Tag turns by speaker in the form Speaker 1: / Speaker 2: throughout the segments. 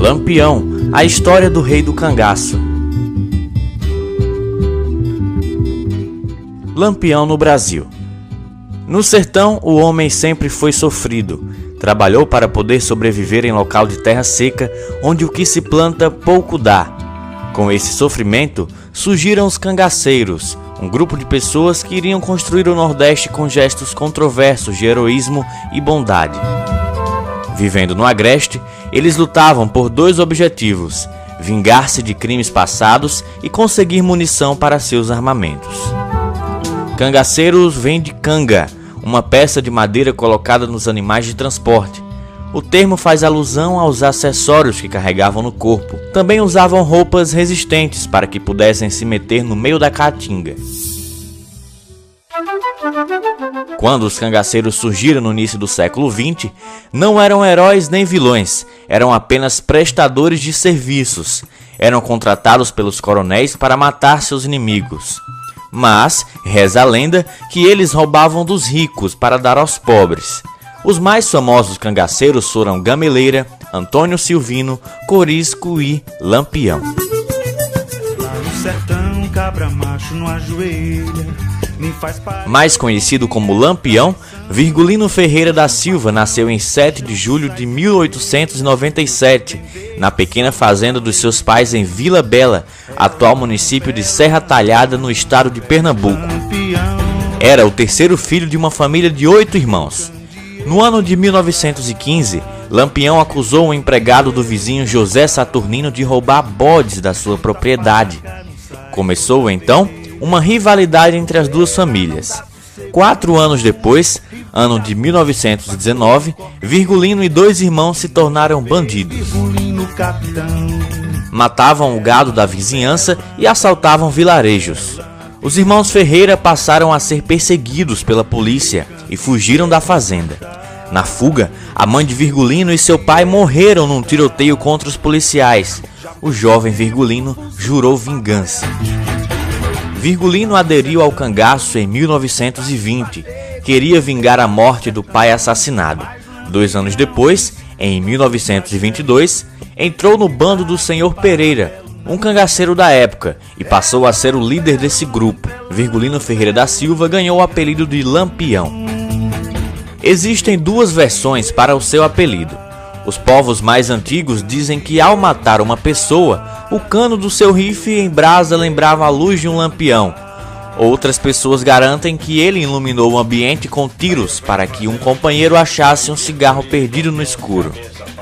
Speaker 1: Lampião, a história do rei do cangaço. Lampião no Brasil. No sertão, o homem sempre foi sofrido. Trabalhou para poder sobreviver em local de terra seca, onde o que se planta pouco dá. Com esse sofrimento, surgiram os cangaceiros, um grupo de pessoas que iriam construir o Nordeste com gestos controversos de heroísmo e bondade. Vivendo no Agreste, eles lutavam por dois objetivos: vingar-se de crimes passados e conseguir munição para seus armamentos. Cangaceiros vem de canga, uma peça de madeira colocada nos animais de transporte. O termo faz alusão aos acessórios que carregavam no corpo. Também usavam roupas resistentes para que pudessem se meter no meio da caatinga. Quando os cangaceiros surgiram no início do século XX, não eram heróis nem vilões, eram apenas prestadores de serviços. Eram contratados pelos coronéis para matar seus inimigos. Mas reza a lenda que eles roubavam dos ricos para dar aos pobres. Os mais famosos cangaceiros foram Gameleira, Antônio Silvino, Corisco e Lampião. Mais conhecido como Lampião, Virgulino Ferreira da Silva nasceu em 7 de julho de 1897, na pequena fazenda dos seus pais em Vila Bela, atual município de Serra Talhada, no estado de Pernambuco. Era o terceiro filho de uma família de 8 irmãos. No ano de 1915, Lampião acusou um empregado do vizinho José Saturnino de roubar bodes da sua propriedade. Começou então uma rivalidade entre as duas famílias. 4 anos depois, ano de 1919, Virgulino e 2 irmãos se tornaram bandidos. Matavam o gado da vizinhança e assaltavam vilarejos. Os irmãos Ferreira passaram a ser perseguidos pela polícia e fugiram da fazenda. Na fuga, a mãe de Virgulino e seu pai morreram num tiroteio contra os policiais. O jovem Virgulino jurou vingança. Virgulino aderiu ao cangaço em 1920. Queria vingar a morte do pai assassinado. 2 anos depois, em 1922, entrou no bando do Senhor Pereira, um cangaceiro da época, e passou a ser o líder desse grupo. Virgulino Ferreira da Silva ganhou o apelido de Lampião. Existem 2 versões para o seu apelido. Os povos mais antigos dizem que ao matar uma pessoa, o cano do seu rifle em brasa lembrava a luz de um lampião. Outras pessoas garantem que ele iluminou o ambiente com tiros para que um companheiro achasse um cigarro perdido no escuro.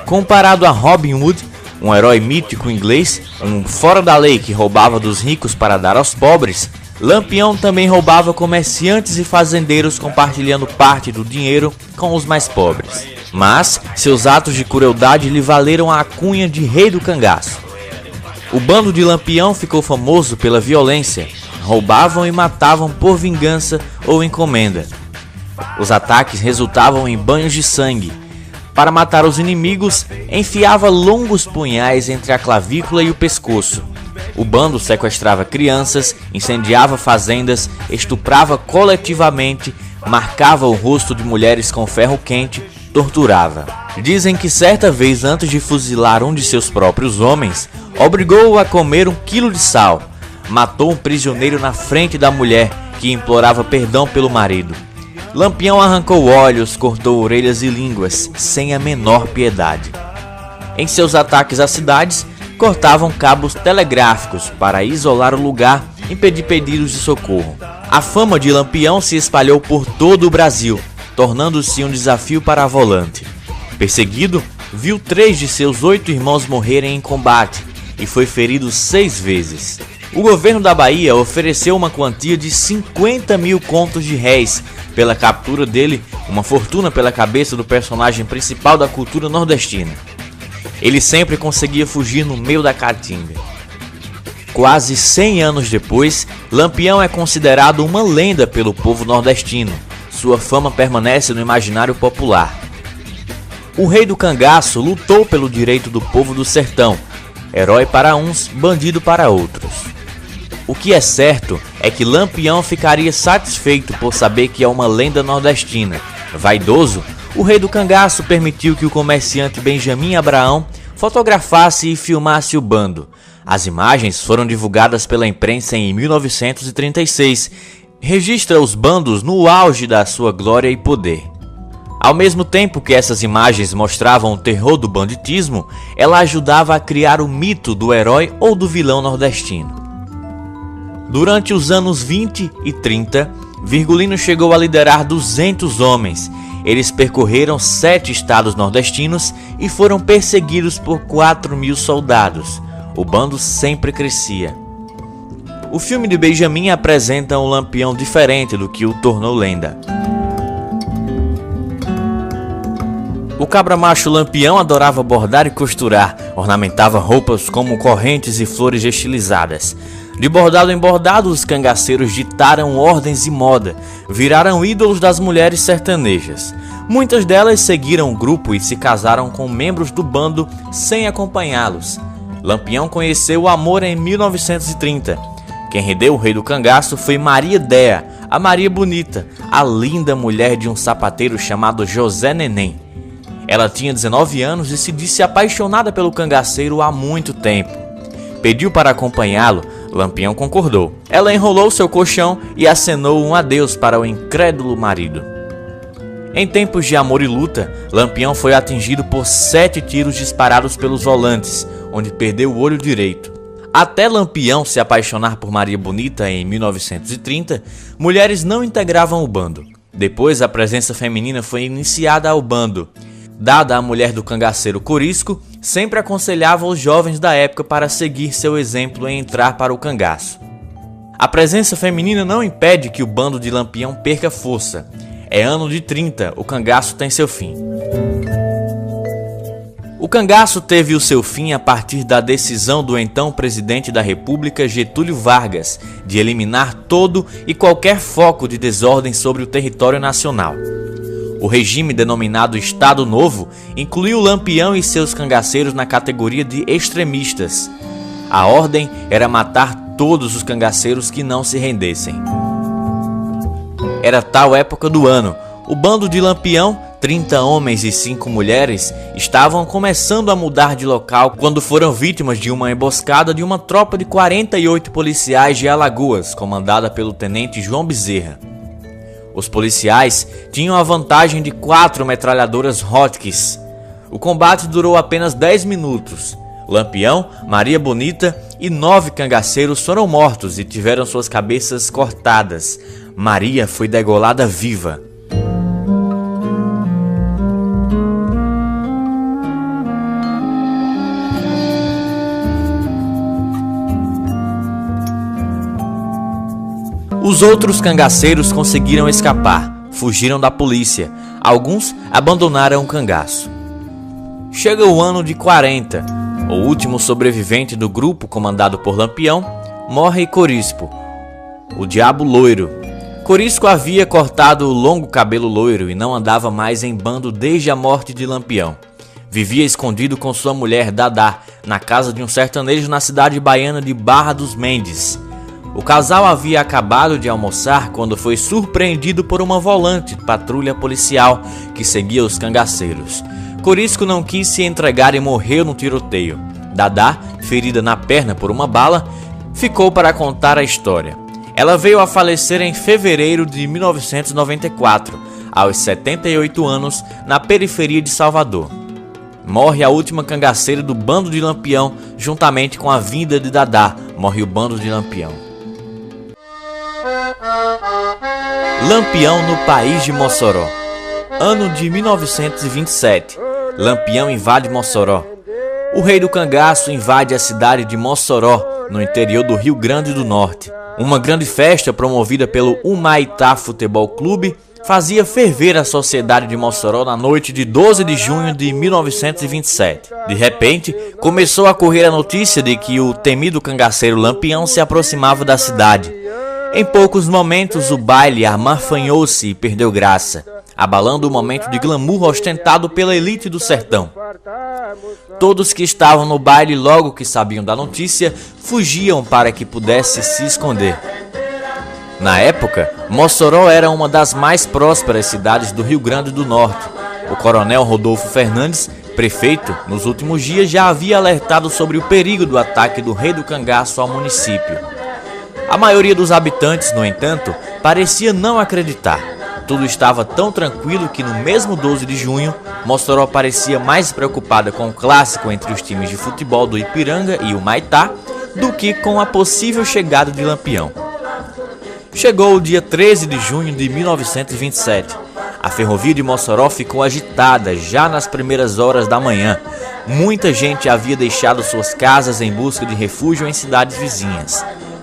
Speaker 1: Comparado a Robin Hood, um herói mítico inglês, um fora da lei que roubava dos ricos para dar aos pobres, Lampião também roubava comerciantes e fazendeiros, compartilhando parte do dinheiro com os mais pobres. Mas seus atos de crueldade lhe valeram a alcunha de Rei do Cangaço. O bando de Lampião ficou famoso pela violência. Roubavam e matavam por vingança ou encomenda. Os ataques resultavam em banhos de sangue. Para matar os inimigos, enfiava longos punhais entre a clavícula e o pescoço. O bando sequestrava crianças, incendiava fazendas, estuprava coletivamente, marcava o rosto de mulheres com ferro quente, torturava. Dizem que certa vez, antes de fuzilar um de seus próprios homens, obrigou-o a comer 1 quilo de sal. Matou um prisioneiro na frente da mulher, que implorava perdão pelo marido. Lampião arrancou olhos, cortou orelhas e línguas, sem a menor piedade. Em seus ataques às cidades, cortavam cabos telegráficos para isolar o lugar e impedir pedidos de socorro. A fama de Lampião se espalhou por todo o Brasil, tornando-se um desafio para a volante. Perseguido, viu 3 de seus 8 irmãos morrerem em combate e foi ferido 6 vezes. O governo da Bahia ofereceu uma quantia de 50 mil contos de réis pela captura dele, uma fortuna pela cabeça do personagem principal da cultura nordestina. Ele sempre conseguia fugir no meio da caatinga. Quase 100 anos depois, Lampião é considerado uma lenda pelo povo nordestino. Sua fama permanece no imaginário popular. O Rei do Cangaço lutou pelo direito do povo do sertão, herói para uns, bandido para outros. O que é certo é que Lampião ficaria satisfeito por saber que é uma lenda nordestina. Vaidoso, o Rei do Cangaço permitiu que o comerciante Benjamin Abraão fotografasse e filmasse o bando. As imagens foram divulgadas pela imprensa em 1936. Registra os bandos no auge da sua glória e poder. Ao mesmo tempo que essas imagens mostravam o terror do banditismo, ela ajudava a criar o mito do herói ou do vilão nordestino. Durante os anos 20 e 30, Virgulino chegou a liderar 200 homens. Eles percorreram 7 estados nordestinos e foram perseguidos por 4.000 soldados. O bando sempre crescia. O filme de Benjamin apresenta um Lampião diferente do que o tornou lenda. O cabra-macho Lampião adorava bordar e costurar, ornamentava roupas como correntes e flores estilizadas. De bordado em bordado, os cangaceiros ditaram ordens e moda, viraram ídolos das mulheres sertanejas. Muitas delas seguiram o grupo e se casaram com membros do bando sem acompanhá-los. Lampião conheceu o amor em 1930. Quem rendeu o rei do cangaço foi Maria Déa, a Maria Bonita, a linda mulher de um sapateiro chamado José Neném. Ela tinha 19 anos e se disse apaixonada pelo cangaceiro há muito tempo. Pediu para acompanhá-lo, Lampião concordou. Ela enrolou seu colchão e acenou um adeus para o incrédulo marido. Em tempos de amor e luta, Lampião foi atingido por 7 tiros disparados pelos volantes, onde perdeu o olho direito. Até Lampião se apaixonar por Maria Bonita em 1930, mulheres não integravam o bando. Depois, a presença feminina foi iniciada ao bando. Dada a mulher do cangaceiro Corisco, sempre aconselhava os jovens da época para seguir seu exemplo em entrar para o cangaço. A presença feminina não impede que o bando de Lampião perca força. É ano de 30, o cangaço tem seu fim. O cangaço teve o seu fim a partir da decisão do então presidente da República, Getúlio Vargas, de eliminar todo e qualquer foco de desordem sobre o território nacional. O regime denominado Estado Novo incluiu Lampião e seus cangaceiros na categoria de extremistas. A ordem era matar todos os cangaceiros que não se rendessem. Era tal época do ano. O bando de Lampião, 30 homens e 5 mulheres, estavam começando a mudar de local quando foram vítimas de uma emboscada de uma tropa de 48 policiais de Alagoas, comandada pelo tenente João Bezerra. Os policiais tinham a vantagem de 4 metralhadoras Hotchkiss. O combate durou apenas 10 minutos. Lampião, Maria Bonita e 9 cangaceiros foram mortos e tiveram suas cabeças cortadas. Maria foi degolada viva. Os outros cangaceiros conseguiram escapar, fugiram da polícia. Alguns abandonaram o cangaço. Chega o ano de 40. O último sobrevivente do grupo, comandado por Lampião, morre Corisco, o diabo loiro. Corisco havia cortado o longo cabelo loiro e não andava mais em bando desde a morte de Lampião. Vivia escondido com sua mulher Dadá, na casa de um sertanejo na cidade baiana de Barra dos Mendes. O casal havia acabado de almoçar quando foi surpreendido por uma volante patrulha policial que seguia os cangaceiros. Corisco não quis se entregar e morreu no tiroteio. Dadá, ferida na perna por uma bala, ficou para contar a história. Ela veio a falecer em fevereiro de 1994, aos 78 anos, na periferia de Salvador. Morre a última cangaceira do bando de Lampião, juntamente com a vinda de Dadá, morre o bando de Lampião. Lampião no país de Mossoró. Ano de 1927. Lampião invade Mossoró. O rei do cangaço invade a cidade de Mossoró, no interior do Rio Grande do Norte. Uma grande festa promovida pelo Humaitá Futebol Clube fazia ferver a sociedade de Mossoró na noite de 12 de junho de 1927. De repente, começou a correr a notícia de que o temido cangaceiro Lampião se aproximava da cidade. Em poucos momentos, o baile amarfanhou-se e perdeu graça, abalando o momento de glamour ostentado pela elite do sertão. Todos que estavam no baile, logo que sabiam da notícia, fugiam para que pudesse se esconder. Na época, Mossoró era uma das mais prósperas cidades do Rio Grande do Norte. O coronel Rodolfo Fernandes Prefeito, nos últimos dias, já havia alertado sobre o perigo do ataque do Rei do Cangaço ao município. A maioria dos habitantes, no entanto, parecia não acreditar. Tudo estava tão tranquilo que no mesmo 12 de junho, Mossoró parecia mais preocupada com o clássico entre os times de futebol do Ipiranga e o Maitá do que com a possível chegada de Lampião. Chegou o dia 13 de junho de 1927. A ferrovia de Mossoró ficou agitada já nas primeiras horas da manhã. Muita gente havia deixado suas casas em busca de refúgio em cidades vizinhas.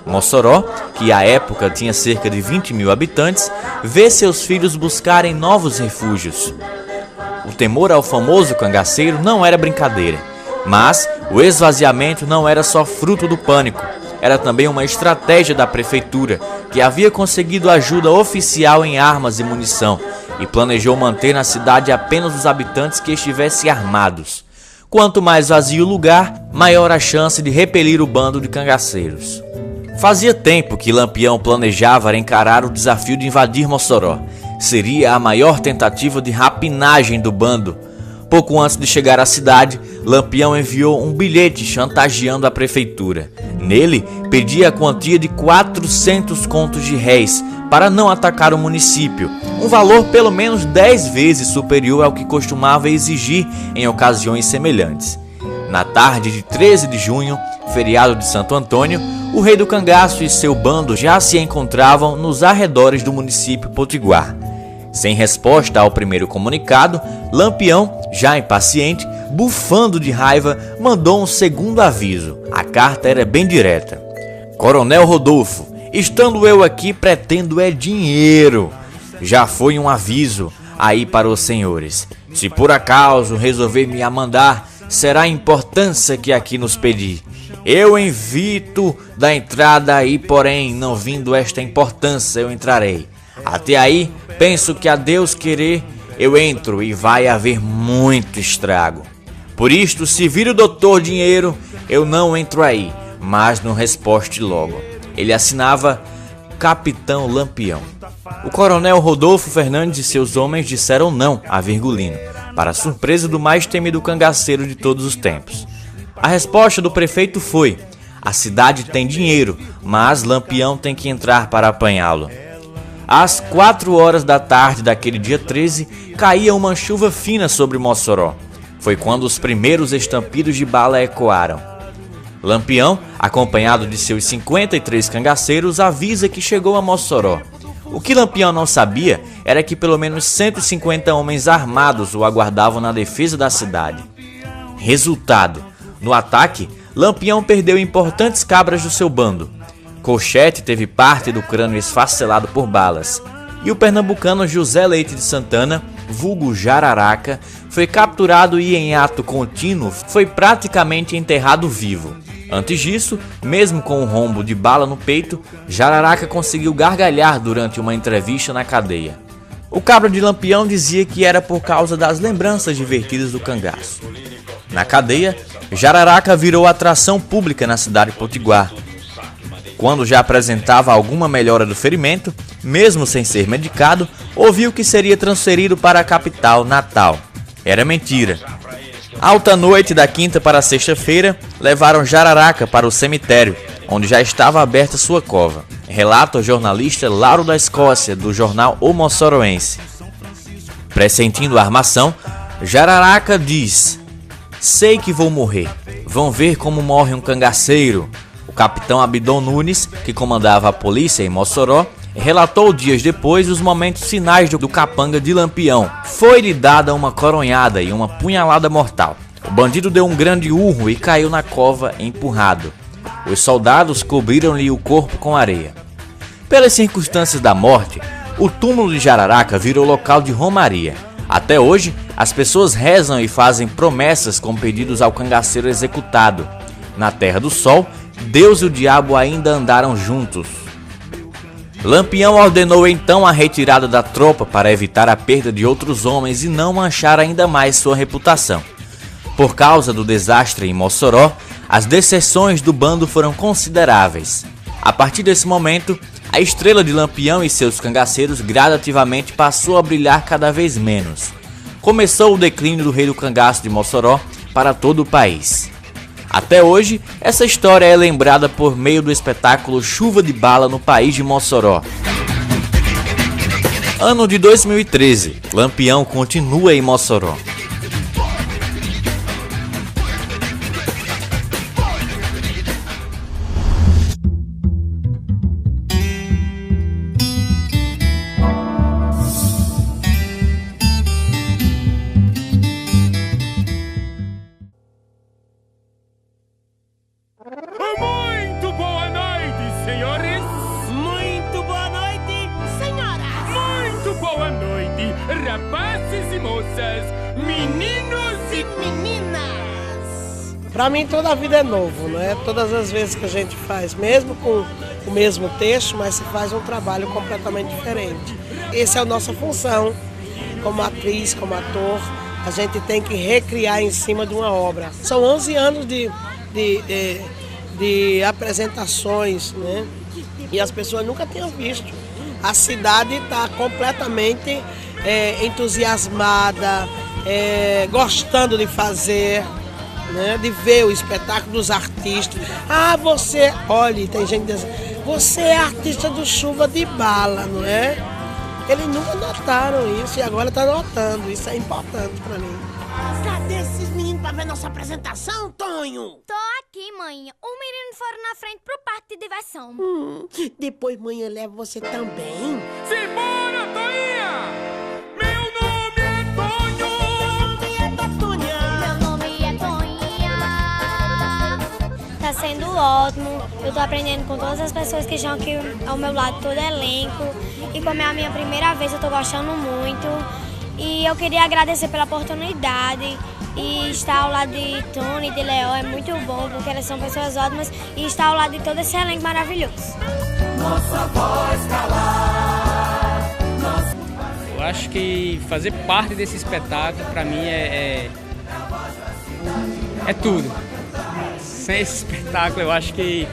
Speaker 1: Mossoró, que à época tinha cerca de 20 mil habitantes, vê seus filhos buscarem novos refúgios. O temor ao famoso cangaceiro não era brincadeira, mas o esvaziamento não era só fruto do pânico, era também uma estratégia da prefeitura, que havia conseguido ajuda oficial em armas e munição e planejou manter na cidade apenas os habitantes que estivessem armados. Quanto mais vazio o lugar, maior a chance de repelir o bando de cangaceiros. Fazia tempo que Lampião planejava encarar o desafio de invadir Mossoró. Seria a maior tentativa de rapinagem do bando. Pouco antes de chegar à cidade, Lampião enviou um bilhete chantageando a prefeitura. Nele, pedia a quantia de 400 contos de réis para não atacar o município, um valor pelo menos 10 vezes superior ao que costumava exigir em ocasiões semelhantes. Na tarde de 13 de junho, feriado de Santo Antônio, o Rei do Cangaço e seu bando já se encontravam nos arredores do município potiguar. Sem resposta ao primeiro comunicado, Lampião, já impaciente, bufando de raiva, mandou um segundo aviso. A carta era bem direta. Coronel Rodolfo, estando eu aqui pretendo é dinheiro. Já foi um aviso aí para os senhores. Se por acaso resolver me amandar, será a importância que aqui nos pedir. Eu invito da entrada aí, porém, não vindo esta importância, eu entrarei. Até aí, penso que a Deus querer, eu entro e vai haver muito estrago. Por isto, se vir o doutor dinheiro, eu não entro aí, mas não resposte logo. Ele assinava Capitão Lampião. O coronel Rodolfo Fernandes e seus homens disseram não a Virgulino, para a surpresa do mais temido cangaceiro de todos os tempos. A resposta do prefeito foi: a cidade tem dinheiro, mas Lampião tem que entrar para apanhá-lo. Às 4 horas da tarde daquele dia 13, caía uma chuva fina sobre Mossoró. Foi quando os primeiros estampidos de bala ecoaram. Lampião, acompanhado de seus 53 cangaceiros, avisa que chegou a Mossoró. O que Lampião não sabia era que pelo menos 150 homens armados o aguardavam na defesa da cidade. Resultado: no ataque, Lampião perdeu importantes cabras do seu bando. Colchete teve parte do crânio esfacelado por balas. E o pernambucano José Leite de Santana, vulgo Jararaca, foi capturado e em ato contínuo foi praticamente enterrado vivo. Antes disso, mesmo com um rombo de bala no peito, Jararaca conseguiu gargalhar durante uma entrevista na cadeia. O cabra de Lampião dizia que era por causa das lembranças divertidas do cangaço. Na cadeia, Jararaca virou atração pública na cidade potiguar. Quando já apresentava alguma melhora do ferimento, mesmo sem ser medicado, ouviu que seria transferido para a capital, Natal. Era mentira. Alta noite da quinta para a sexta-feira, levaram Jararaca para o cemitério, onde já estava aberta sua cova. Relata o jornalista Lauro da Escócia, do jornal O Mossoroense. Pressentindo a armação, Jararaca diz: sei que vou morrer. Vão ver como morre um cangaceiro. O capitão Abdon Nunes, que comandava a polícia em Mossoró, relatou dias depois os momentos finais do capanga de Lampião. Foi-lhe dada uma coronhada e uma punhalada mortal. O bandido deu um grande urro e caiu na cova empurrado. Os soldados cobriram-lhe o corpo com areia. Pelas circunstâncias da morte, o túmulo de Jararaca virou local de romaria. Até hoje, as pessoas rezam e fazem promessas com pedidos ao cangaceiro executado. Na Terra do Sol, Deus e o diabo ainda andaram juntos. Lampião ordenou então a retirada da tropa para evitar a perda de outros homens e não manchar ainda mais sua reputação. Por causa do desastre em Mossoró, as deserções do bando foram consideráveis. A partir desse momento, a estrela de Lampião e seus cangaceiros gradativamente passou a brilhar cada vez menos. começou o declínio do Rei do Cangaço de Mossoró para todo o país. Até hoje, essa história é lembrada por meio do espetáculo Chuva de Bala no País de Mossoró. Ano de 2013, Lampião continua em Mossoró.
Speaker 2: Muito boa noite, senhores!
Speaker 3: Muito boa noite, senhoras!
Speaker 2: Muito boa noite, rapazes e moças, meninos e
Speaker 3: Meninas! Pra mim toda a vida é novo, né? Todas as vezes que a gente faz, mesmo com o mesmo texto, mas se faz um trabalho completamente diferente. Essa é a nossa função como atriz, como ator. A gente tem que recriar em cima de uma obra. São 11 anos de apresentações, né? E as pessoas nunca tinham visto. A cidade está completamente entusiasmada, gostando de fazer, né? De ver o espetáculo dos artistas. Ah, você, olha, tem gente dizendo, você é artista do Chuva de Bala, não é? Eles nunca notaram isso e agora está notando. Isso é importante para mim. Cadê esses meninos para ver nossa apresentação, Tonho?
Speaker 4: Tô aqui, mãe. Os meninos foram na frente pro parque de diversão.
Speaker 3: Depois mãe leva você também.
Speaker 2: simbora, Toinha! Meu nome é Tonho!
Speaker 4: Meu nome é Toinha. Tá sendo ótimo. Eu tô aprendendo com todas as pessoas que estão aqui ao meu lado, todo elenco. E como é a minha primeira vez, eu tô gostando muito. E eu queria agradecer pela oportunidade. E estar ao lado de Tony e de Leo é muito bom, porque elas são pessoas ótimas. E estar ao lado de todo esse elenco maravilhoso.
Speaker 5: Nossa voz calar.
Speaker 6: Eu acho que fazer parte desse espetáculo, para mim, é tudo. Sem esse espetáculo, eu acho que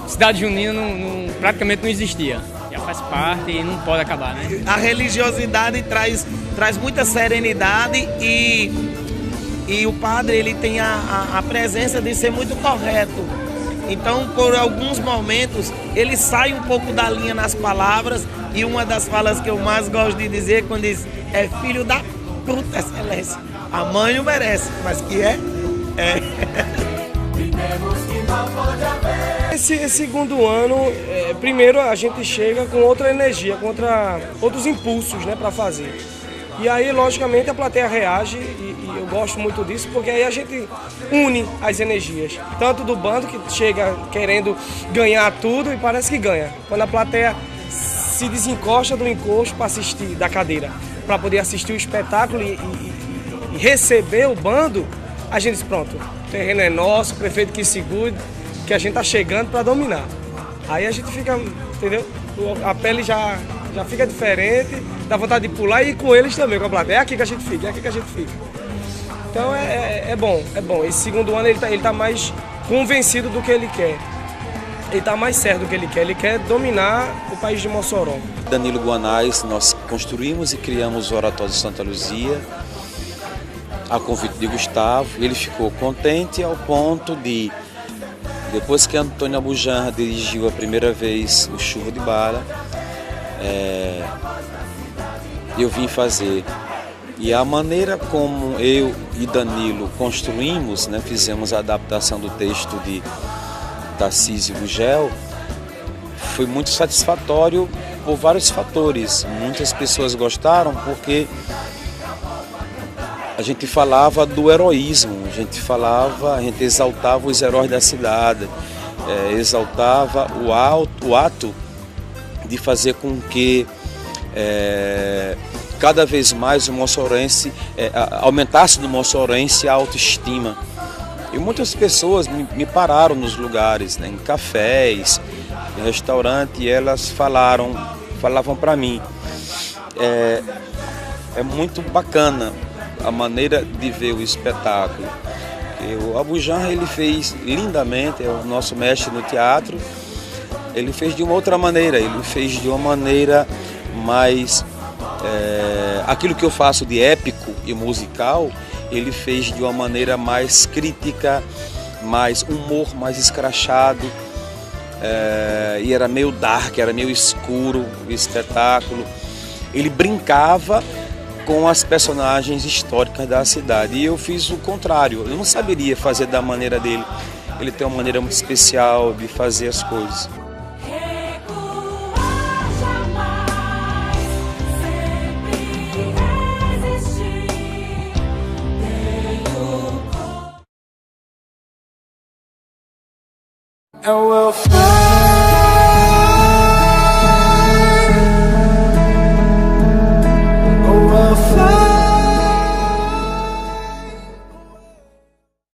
Speaker 6: Cidade Junina praticamente não existia. Já faz parte e não pode acabar, né?
Speaker 7: A religiosidade traz muita serenidade e o padre ele tem a presença de ser muito correto. Então, por alguns momentos, ele sai um pouco da linha nas palavras e uma das falas que eu mais gosto de dizer quando diz é filho da puta excelência. A mãe não merece, mas que é.
Speaker 8: Esse segundo ano, primeiro a gente chega com outra energia, com outros impulsos, né, para fazer. E aí, logicamente, a plateia reage e eu gosto muito disso, porque aí a gente une as energias. Tanto do bando que chega querendo ganhar tudo e parece que ganha. Quando a plateia se desencosta do encosto para assistir da cadeira, para poder assistir o espetáculo e receber o bando, a gente diz, pronto, o terreno é nosso, o prefeito que segure, que a gente tá chegando para dominar. Aí a gente fica, entendeu? A pele já fica diferente, dá vontade de pular e ir com eles também, com a plateia. É aqui que a gente fica, é aqui que a gente fica. Então é bom. Esse segundo ano ele tá mais convencido do que ele quer. Ele tá mais certo do que ele quer dominar o país de Mossoró.
Speaker 9: Danilo Guanais, nós construímos e criamos o Oratório de Santa Luzia, a convite de Gustavo. Ele ficou contente ao ponto de, depois que Antônio Abujamra dirigiu a primeira vez o Chuva de Bala, eu vim fazer. E a maneira como eu e Danilo construímos, né, fizemos a adaptação do texto de Tarcísio Gugel, foi muito satisfatório por vários fatores. Muitas pessoas gostaram porque a gente falava do heroísmo, a gente exaltava os heróis da cidade, exaltava o ato de fazer com que cada vez mais o mossorense, aumentasse no mossorense a autoestima. E muitas pessoas me pararam nos lugares, né, em cafés, em restaurante, e elas falavam para mim, é muito bacana a maneira de ver o espetáculo. O Abujamra ele fez lindamente, é o nosso mestre no teatro. Ele fez de uma outra maneira, ele fez de uma maneira mais... aquilo que eu faço de épico, e musical, ele fez de uma maneira mais crítica, mais humor, mais escrachado, e era meio dark, era meio escuro o espetáculo. Ele brincava com as personagens históricas da cidade, e eu fiz o contrário, eu não saberia fazer da maneira dele. Ele tem uma maneira muito especial de fazer as coisas.
Speaker 5: And we'll fly.